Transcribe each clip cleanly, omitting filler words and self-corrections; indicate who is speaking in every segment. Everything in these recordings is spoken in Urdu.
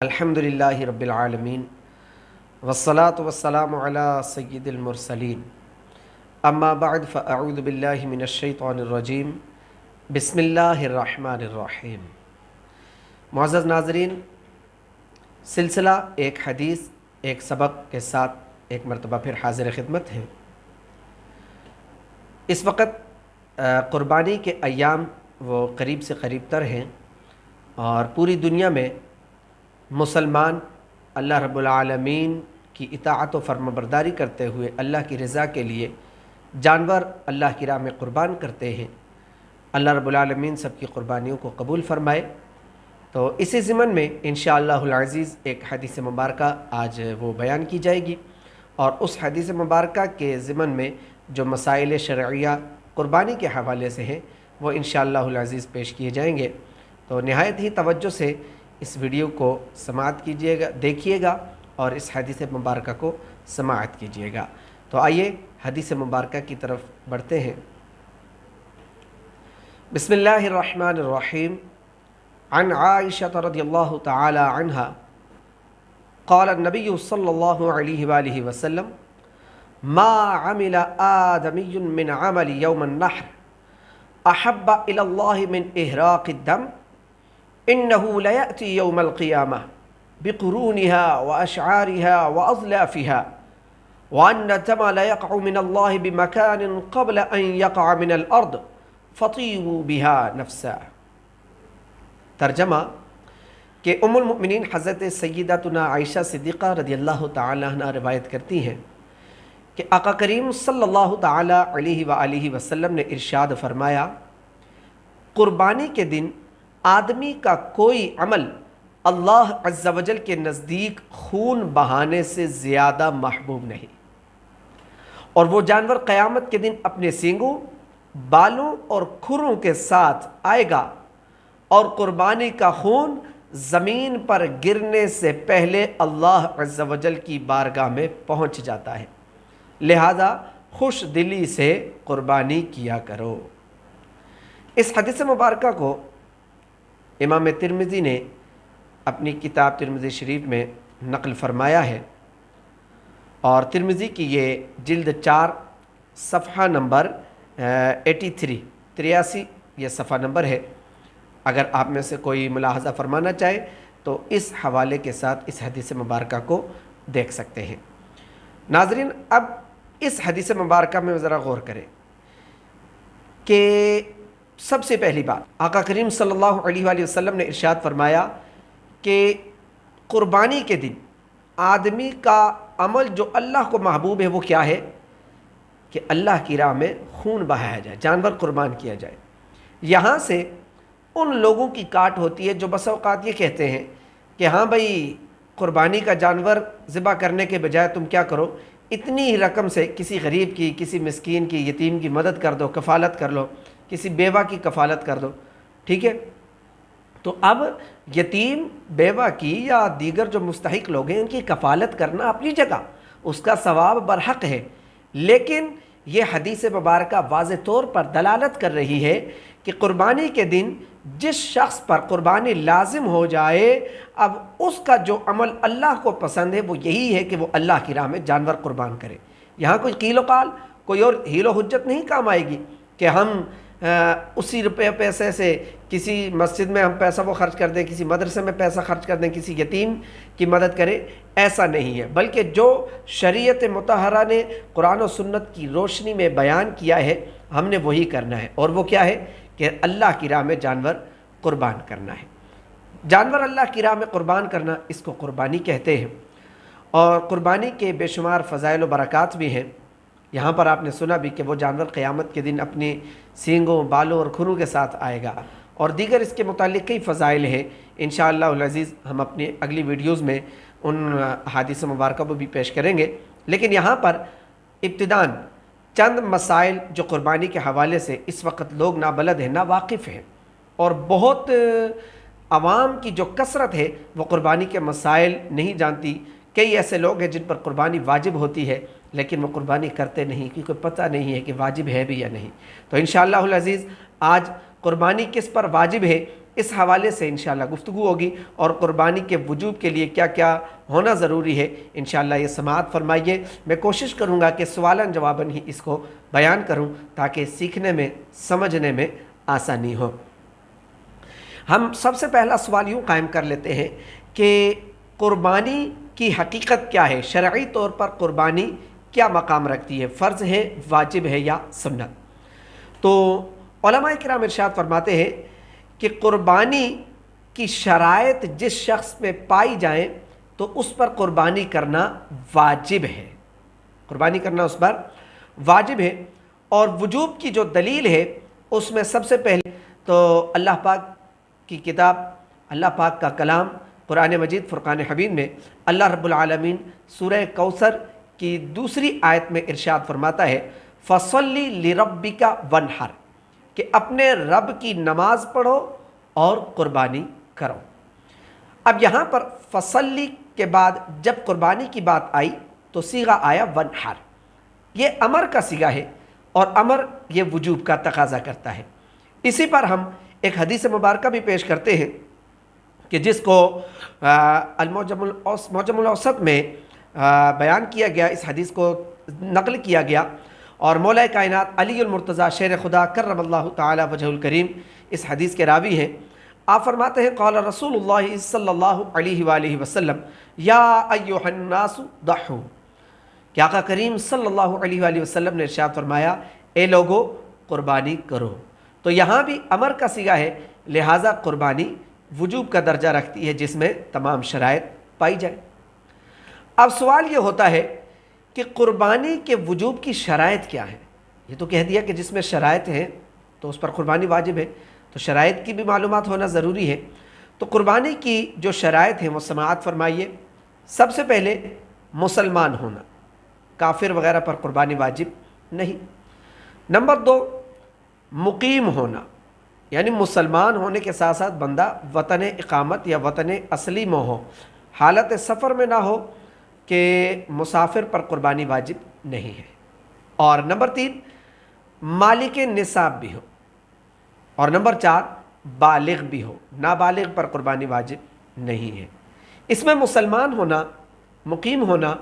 Speaker 1: الحمدللہ رب العالمین والصلاة والسلام علی سید المرسلین اما بعد فاعوذ باللہ من الشیطان الرجیم بسم اللہ الرحمن الرحیم۔ معزز ناظرین، سلسلہ ایک حدیث ایک سبق کے ساتھ ایک مرتبہ پھر حاضر خدمت ہیں۔ اس وقت قربانی کے ایام وہ قریب سے قریب تر ہیں اور پوری دنیا میں مسلمان اللہ رب العالمین کی اطاعت و فرمانبرداری کرتے ہوئے اللہ کی رضا کے لیے جانور اللہ کی راہ میں قربان کرتے ہیں۔ اللہ رب العالمین سب کی قربانیوں کو قبول فرمائے۔ تو اسی ضمن میں انشاءاللہ العزیز ایک حدیث مبارکہ آج وہ بیان کی جائے گی، اور اس حدیث مبارکہ کے ضمن میں جو مسائل شرعیہ قربانی کے حوالے سے ہیں وہ انشاءاللہ العزیز پیش کیے جائیں گے۔ تو نہایت ہی توجہ سے اس ویڈیو کو سماعت کیجئے گا، دیکھیے گا اور اس حدیث مبارکہ کو سماعت کیجئے گا۔ تو آئیے حدیث مبارکہ کی طرف بڑھتے ہیں۔ بسم اللہ الرحمن الرحیم۔ عن عائشہ رضی اللہ تعالی عنہا قال النبی صلی اللہ علیہ وآلہ وسلم ما عمل آدمی من عمل یوم النحر احب الی اللہ من احراق الدم إنه ليأتي يوم القيامة بقرونها وأشعارها وأظلافها وأن الدم لا يقع من الله بمكان قبل أن يقع من الأرض فطيبوا بها نفسا۔ ترجمہ کہ ام المؤمنین حضرت سیدتنا عائشہ صدیقہ رضی اللہ تعالی عنہ روایت کرتی ہیں کہ آقا کریم صلی اللہ تعالی علیہ وآلہ وسلم نے ارشاد فرمایا، قربانی کے دن آدمی کا کوئی عمل اللہ عز و جل کے نزدیک خون بہانے سے زیادہ محبوب نہیں، اور وہ جانور قیامت کے دن اپنے سینگوں، بالوں اور کھروں کے ساتھ آئے گا، اور قربانی کا خون زمین پر گرنے سے پہلے اللہ عز و جل کی بارگاہ میں پہنچ جاتا ہے، لہذا خوش دلی سے قربانی کیا کرو۔ اس حدیث مبارکہ کو امام ترمذی نے اپنی کتاب ترمذی شریف میں نقل فرمایا ہے، اور ترمذی کی یہ جلد 4 صفحہ نمبر 83 یہ صفحہ نمبر ہے۔ اگر آپ میں سے کوئی ملاحظہ فرمانا چاہے تو اس حوالے کے ساتھ اس حدیث مبارکہ کو دیکھ سکتے ہیں۔ ناظرین، اب اس حدیث مبارکہ میں ذرا غور کریں کہ سب سے پہلی بات آقا کریم صلی اللہ علیہ وآلہ وسلم نے ارشاد فرمایا کہ قربانی کے دن آدمی کا عمل جو اللہ کو محبوب ہے وہ کیا ہے کہ اللہ کی راہ میں خون بہایا جائے، جانور قربان کیا جائے۔ یہاں سے ان لوگوں کی کاٹ ہوتی ہے جو بس اوقات یہ کہتے ہیں کہ ہاں بھائی، قربانی کا جانور ذبح کرنے کے بجائے تم کیا کرو، اتنی ہی رقم سے کسی غریب کی، کسی مسکین کی، یتیم کی مدد کر دو، کفالت کر لو، کسی بیوہ کی کفالت کر دو، ٹھیک ہے۔ تو اب یتیم، بیوہ کی یا دیگر جو مستحق لوگ ہیں ان کی کفالت کرنا اپنی جگہ، اس کا ثواب برحق ہے، لیکن یہ حدیث مبارکہ واضح طور پر دلالت کر رہی ہے کہ قربانی کے دن جس شخص پر قربانی لازم ہو جائے، اب اس کا جو عمل اللہ کو پسند ہے وہ یہی ہے کہ وہ اللہ کی راہ میں جانور قربان کرے۔ یہاں کوئی قیل و قال، کوئی اور حیل و حجت نہیں کام آئے گی کہ ہم اسی روپے پیسے سے کسی مسجد میں ہم پیسہ وہ خرچ کر دیں، کسی مدرسے میں پیسہ خرچ کر دیں، کسی یتیم کی مدد کریں، ایسا نہیں ہے، بلکہ جو شریعت مطہرہ نے قرآن و سنت کی روشنی میں بیان کیا ہے ہم نے وہی کرنا ہے، اور وہ کیا ہے کہ اللہ کی راہ میں جانور قربان کرنا ہے۔ جانور اللہ کی راہ میں قربان کرنا، اس کو قربانی کہتے ہیں، اور قربانی کے بے شمار فضائل و برکات بھی ہیں۔ یہاں پر آپ نے سنا بھی کہ وہ جانور قیامت کے دن اپنے سینگوں، بالوں اور کھروں کے ساتھ آئے گا، اور دیگر اس کے متعلق کئی فضائل ہیں۔ انشاءاللہ العزیز ہم اپنی اگلی ویڈیوز میں ان حدیث مبارکہ کو بھی پیش کریں گے، لیکن یہاں پر ابتداً چند مسائل جو قربانی کے حوالے سے اس وقت لوگ نابلد ہیں، ناواقف ہیں، اور بہت عوام کی جو کثرت ہے وہ قربانی کے مسائل نہیں جانتی۔ کئی ایسے لوگ ہیں جن پر قربانی واجب ہوتی ہے لیکن وہ قربانی کرتے نہیں، کیونکہ پتہ نہیں ہے کہ واجب ہے بھی یا نہیں۔ تو انشاءاللہ العزیز آج قربانی کس پر واجب ہے اس حوالے سے انشاءاللہ گفتگو ہوگی، اور قربانی کے وجوب کے لیے کیا کیا ہونا ضروری ہے انشاءاللہ یہ سماعت فرمائیے۔ میں کوشش کروں گا کہ سوالاً جواباً ہی اس کو بیان کروں تاکہ سیکھنے میں سمجھنے میں آسانی ہو۔ ہم سب سے پہلا سوال یوں قائم کر لیتے ہیں کہ قربانی کی حقیقت کیا ہے، شرعی طور پر قربانی کیا مقام رکھتی ہے، فرض ہے، واجب ہے یا سنت؟ تو علماء کرام ارشاد فرماتے ہیں کہ قربانی کی شرائط جس شخص پہ پائی جائیں تو اس پر قربانی کرنا واجب ہے، قربانی کرنا اس پر واجب ہے۔ اور وجوب کی جو دلیل ہے اس میں سب سے پہلے تو اللہ پاک کی کتاب، اللہ پاک کا کلام قرآن مجید فرقان حمید میں اللہ رب العالمین سورہ کوثر کی دوسری آیت میں ارشاد فرماتا ہے فَصَلِّ لِرَبِّكَ وَانْحَرْ، کہ اپنے رب کی نماز پڑھو اور قربانی کرو۔ اب یہاں پر فصلی کے بعد جب قربانی کی بات آئی تو صیغہ آیا ونحر، یہ امر کا صیغہ ہے اور امر یہ وجوب کا تقاضا کرتا ہے۔ اسی پر ہم ایک حدیث مبارکہ بھی پیش کرتے ہیں کہ جس کو معجم الاوسط میں بیان کیا گیا، اس حدیث کو نقل کیا گیا، اور مولا کائنات علی المرتضیٰ شیر خدا کرم اللہ تعالی وجہ الکریم اس حدیث کے راوی ہیں۔ آپ فرماتے ہیں قال رسول اللہ صلی اللہ علیہ وآلہ وسلم یا ایھا الناس ضحوا، کہ آقا کریم صلی اللہ علیہ وآلہ وسلم نے ارشاد فرمایا اے لوگو قربانی کرو۔ تو یہاں بھی امر کا صیغہ ہے، لہٰذا قربانی وجوب کا درجہ رکھتی ہے جس میں تمام شرائط پائی جائے۔ اب سوال یہ ہوتا ہے کہ قربانی کے وجوب کی شرائط کیا ہے؟ یہ تو کہہ دیا کہ جس میں شرائط ہیں تو اس پر قربانی واجب ہے، تو شرائط کی بھی معلومات ہونا ضروری ہے۔ تو قربانی کی جو شرائط ہیں وہ سماعت فرمائیے۔ سب سے پہلے مسلمان ہونا، کافر وغیرہ پر قربانی واجب نہیں۔ نمبر 2 مقیم ہونا، یعنی مسلمان ہونے کے ساتھ ساتھ بندہ وطن اقامت یا وطن اصلی میں ہو، حالت سفر میں نہ ہو کہ مسافر پر قربانی واجب نہیں ہے۔ اور نمبر 3 مالک نصاب بھی ہو، اور نمبر 4 بالغ بھی ہو، نابالغ پر قربانی واجب نہیں ہے۔ اس میں مسلمان ہونا، مقیم ہونا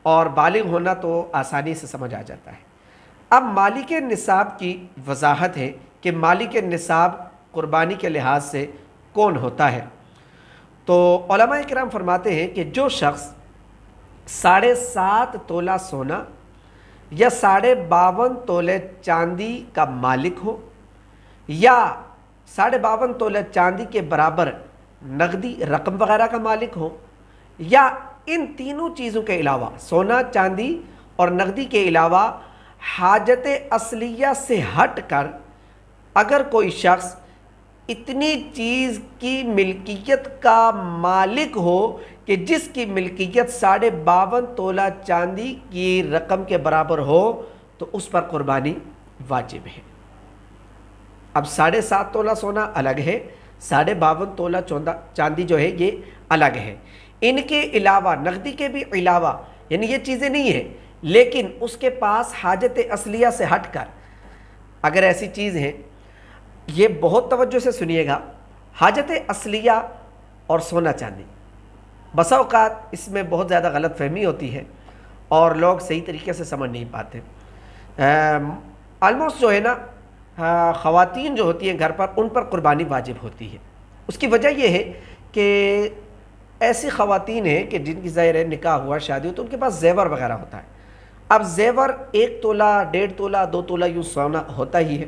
Speaker 1: اور بالغ ہونا تو آسانی سے سمجھ آ جاتا ہے۔ اب مالک نصاب کی وضاحت ہے کہ مالک نصاب قربانی کے لحاظ سے کون ہوتا ہے۔ تو علماء کرام فرماتے ہیں کہ جو شخص 7.5 تولہ سونا یا 52.5 تولے چاندی کا مالک ہو، یا 52.5 تولے چاندی کے برابر نقدی رقم وغیرہ کا مالک ہو، یا ان تینوں چیزوں کے علاوہ سونا، چاندی اور نقدی کے علاوہ حاجت اصلیہ سے ہٹ کر اگر کوئی شخص اتنی چیز کی ملکیت کا مالک ہو کہ جس کی ملکیت 52.5 تولہ چاندی کی رقم کے برابر ہو تو اس پر قربانی واجب ہے۔ اب 7.5 تولہ سونا الگ ہے، 52.5 تولہ چاندی جو ہے یہ الگ ہے۔ ان کے علاوہ نقدی کے بھی علاوہ، یعنی یہ چیزیں نہیں ہیں، لیکن اس کے پاس حاجت اصلیہ سے ہٹ کر اگر ایسی چیز ہیں، یہ بہت توجہ سے سنیے گا، حاجت اصلیہ اور سونا چاندی، بسا اوقات اس میں بہت زیادہ غلط فہمی ہوتی ہے اور لوگ صحیح طریقے سے سمجھ نہیں پاتے۔ آلموسٹ جو ہے نا خواتین جو ہوتی ہیں گھر پر، ان پر قربانی واجب ہوتی ہے۔ اس کی وجہ یہ ہے کہ ایسی خواتین ہیں کہ جن کی ظاہر ہے نکاح ہوا، شادی ہو، تو ان کے پاس زیور وغیرہ ہوتا ہے۔ اب زیور 1 تولہ، 1.5 تولہ، 2 تولہ یوں سونا ہوتا ہی ہے،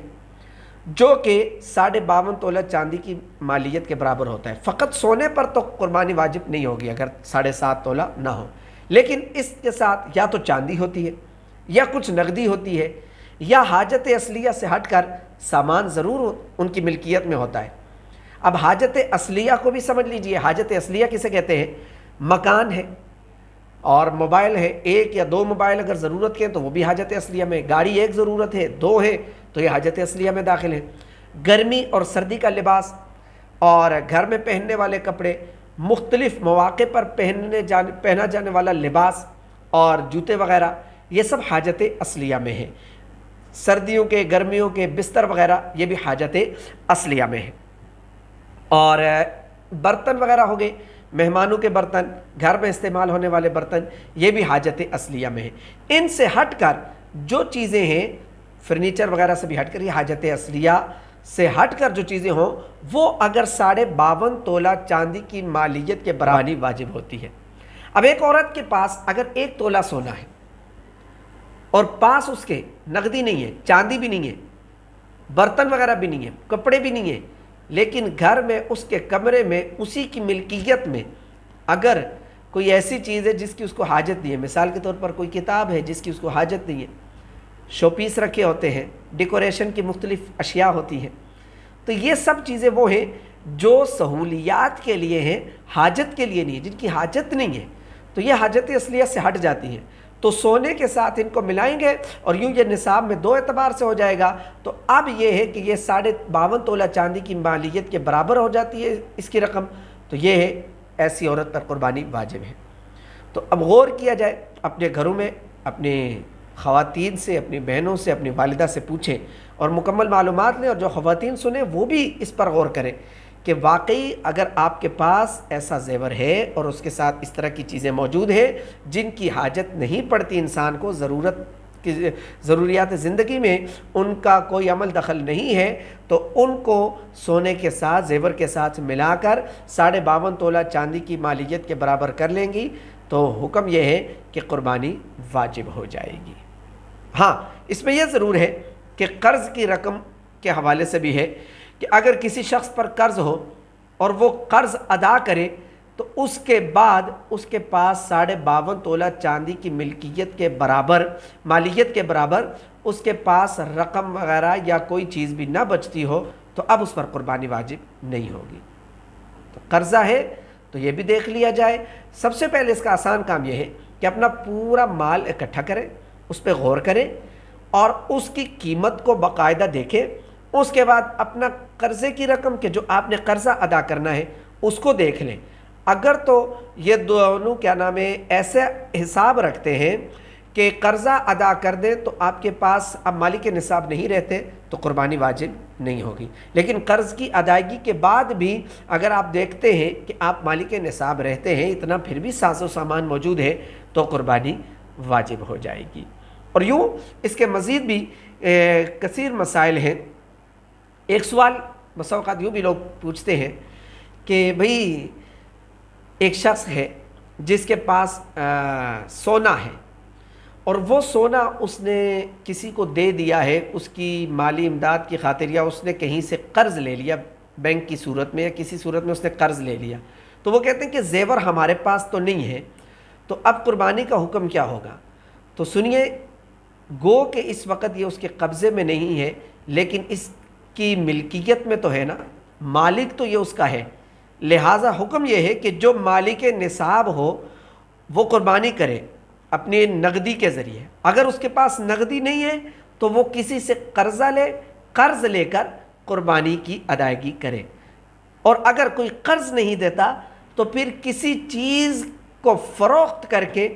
Speaker 1: جو کہ 52.5 تولہ چاندی کی مالیت کے برابر ہوتا ہے۔ فقط سونے پر تو قربانی واجب نہیں ہوگی اگر 7.5 تولہ نہ ہو، لیکن اس کے ساتھ یا تو چاندی ہوتی ہے، یا کچھ نقدی ہوتی ہے، یا حاجت اصلیہ سے ہٹ کر سامان ضرور ان کی ملکیت میں ہوتا ہے۔ اب حاجت اصلیہ کو بھی سمجھ لیجئے، حاجت اصلیہ کسے کہتے ہیں؟ مکان ہے اور موبائل ہے، 1 یا 2 موبائل اگر ضرورت کے ہیں تو وہ بھی حاجت اصلیہ میں، گاڑی 1 ضرورت ہے، 2 ہے تو یہ حاجت اصلیہ میں داخل ہے۔ گرمی اور سردی کا لباس اور گھر میں پہننے والے کپڑے، مختلف مواقع پر پہنا جانے والا لباس اور جوتے وغیرہ، یہ سب حاجت اصلیہ میں ہیں۔ سردیوں کے، گرمیوں کے بستر وغیرہ یہ بھی حاجت اصلیہ میں ہے۔ اور برتن وغیرہ ہو گئے، مہمانوں کے برتن، گھر میں استعمال ہونے والے برتن، یہ بھی حاجت اصلیہ میں ہیں۔ ان سے ہٹ کر جو چیزیں ہیں، فرنیچر وغیرہ سے بھی ہٹ کر، یہ حاجت اصلیہ سے ہٹ کر جو چیزیں ہوں، وہ اگر 52.5 تولہ چاندی کی مالیت کے برابر واجب ہوتی ہے۔ اب ایک عورت کے پاس اگر 1 تولہ سونا ہے اور پاس اس کے نقدی نہیں ہے، چاندی بھی نہیں ہے، برتن وغیرہ بھی نہیں ہے، کپڑے بھی نہیں ہیں، لیکن گھر میں اس کے کمرے میں اسی کی ملکیت میں اگر کوئی ایسی چیز ہے جس کی اس کو حاجت نہیں ہے، مثال کے طور پر کوئی کتاب ہے جس کی اس کو حاجت نہیں ہے، شو پیس رکھے ہوتے ہیں، ڈیکوریشن کی مختلف اشیاء ہوتی ہیں، تو یہ سب چیزیں وہ ہیں جو سہولیات کے لیے ہیں، حاجت کے لیے نہیں، جن کی حاجت نہیں ہے، تو یہ حاجت اصلیہ سے ہٹ جاتی ہیں، تو سونے کے ساتھ ان کو ملائیں گے اور یوں یہ نصاب میں 2 اعتبار سے ہو جائے گا۔ تو اب یہ ہے کہ یہ 52.5 تولہ چاندی کی مالیت کے برابر ہو جاتی ہے اس کی رقم، تو یہ ہے ایسی عورت پر قربانی واجب ہے۔ تو اب غور کیا جائے، اپنے گھروں میں اپنے خواتین سے، اپنی بہنوں سے، اپنی والدہ سے پوچھیں اور مکمل معلومات لیں، اور جو خواتین سنیں وہ بھی اس پر غور کریں کہ واقعی اگر آپ کے پاس ایسا زیور ہے اور اس کے ساتھ اس طرح کی چیزیں موجود ہیں جن کی حاجت نہیں پڑتی انسان کو، ضروریات زندگی میں ان کا کوئی عمل دخل نہیں ہے، تو ان کو سونے کے ساتھ، زیور کے ساتھ ملا کر 52.5 تولہ چاندی کی مالیت کے برابر کر لیں گی، تو حکم یہ ہے کہ قربانی واجب ہو جائے گی۔ ہاں، اس میں یہ ضرور ہے کہ قرض کی رقم کے حوالے سے بھی ہے کہ اگر کسی شخص پر قرض ہو اور وہ قرض ادا کرے تو اس کے بعد اس کے پاس 52.5 تولہ چاندی کی ملکیت کے برابر، مالیت کے برابر اس کے پاس رقم وغیرہ یا کوئی چیز بھی نہ بچتی ہو، تو اب اس پر قربانی واجب نہیں ہوگی۔ تو قرضہ ہے تو یہ بھی دیکھ لیا جائے۔ سب سے پہلے اس کا آسان کام یہ ہے کہ اپنا پورا مال اکٹھا کریں، اس پہ غور کریں اور اس کی قیمت کو باقاعدہ دیکھیں۔ اس کے بعد اپنا قرضے کی رقم کہ جو آپ نے قرضہ ادا کرنا ہے اس کو دیکھ لیں۔ اگر تو یہ دونوں ایسے حساب رکھتے ہیں کہ قرضہ ادا کر دیں تو آپ کے پاس اب مالک نصاب نہیں رہتے تو قربانی واجب نہیں ہوگی، لیکن قرض کی ادائیگی کے بعد بھی اگر آپ دیکھتے ہیں کہ آپ مالک نصاب رہتے ہیں، اتنا پھر بھی ساز و سامان موجود ہے، تو قربانی واجب ہو جائے گی۔ اور یوں اس کے مزید بھی کثیر مسائل ہیں۔ ایک سوال بسا اوقات یوں بھی لوگ پوچھتے ہیں کہ بھئی ایک شخص ہے جس کے پاس سونا ہے اور وہ سونا اس نے کسی کو دے دیا ہے اس کی مالی امداد کی خاطر، یا اس نے کہیں سے قرض لے لیا، بینک کی صورت میں یا کسی صورت میں اس نے قرض لے لیا، تو وہ کہتے ہیں کہ زیور ہمارے پاس تو نہیں ہے، تو اب قربانی کا حکم کیا ہوگا؟ تو سنیے، گو کہ اس وقت یہ اس کے قبضے میں نہیں ہے لیکن اس کی ملکیت میں تو ہے نا، مالک تو یہ اس کا ہے، لہٰذا حکم یہ ہے کہ جو مالک نصاب ہو وہ قربانی کرے اپنی نقدی کے ذریعے۔ اگر اس کے پاس نقدی نہیں ہے تو وہ کسی سے قرض لے کر قربانی کی ادائیگی کرے، اور اگر کوئی قرض نہیں دیتا تو پھر کسی چیز کو فروخت کر کے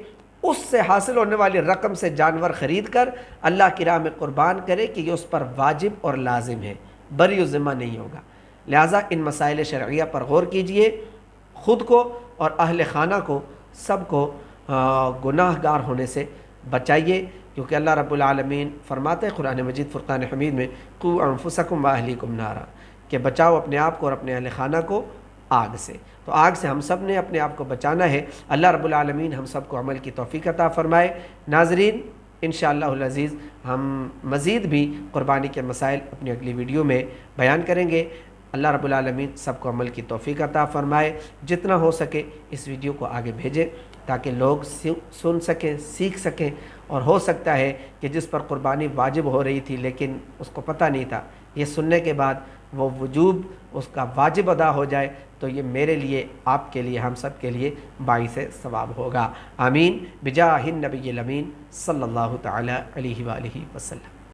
Speaker 1: اس سے حاصل ہونے والی رقم سے جانور خرید کر اللہ کی راہ میں قربان کرے کہ یہ اس پر واجب اور لازم ہے، بری و ذمہ نہیں ہوگا۔ لہٰذا ان مسائل شرعیہ پر غور کیجئے، خود کو اور اہل خانہ کو سب کو گناہ گار ہونے سے بچائیے، کیونکہ اللہ رب العالمین فرماتے ہیں قرآن مجید فرقان حمید میں قوا انفسکم واہلیکم نارا، کہ بچاؤ اپنے آپ کو اور اپنے اہل خانہ کو آگ سے۔ تو آگ سے ہم سب نے اپنے آپ کو بچانا ہے۔ اللہ رب العالمین ہم سب کو عمل کی توفیق عطا فرمائے۔ ناظرین، انشاءاللہ العزیز ہم مزید بھی قربانی کے مسائل اپنی اگلی ویڈیو میں بیان کریں گے۔ اللہ رب العالمین سب کو عمل کی توفیق عطا فرمائے۔ جتنا ہو سکے اس ویڈیو کو آگے بھیجیں تاکہ لوگ سن سکیں، سیکھ سکیں، اور ہو سکتا ہے کہ جس پر قربانی واجب ہو رہی تھی لیکن اس کو پتہ نہیں تھا، یہ سننے کے بعد وہ وجوب اس کا واجب ادا ہو جائے، تو یہ میرے لیے، آپ کے لیے، ہم سب کے لیے باعث ثواب ہوگا۔ آمین بجاہ النبی الامین صلی اللہ تعالی علیہ وآلہ وسلم۔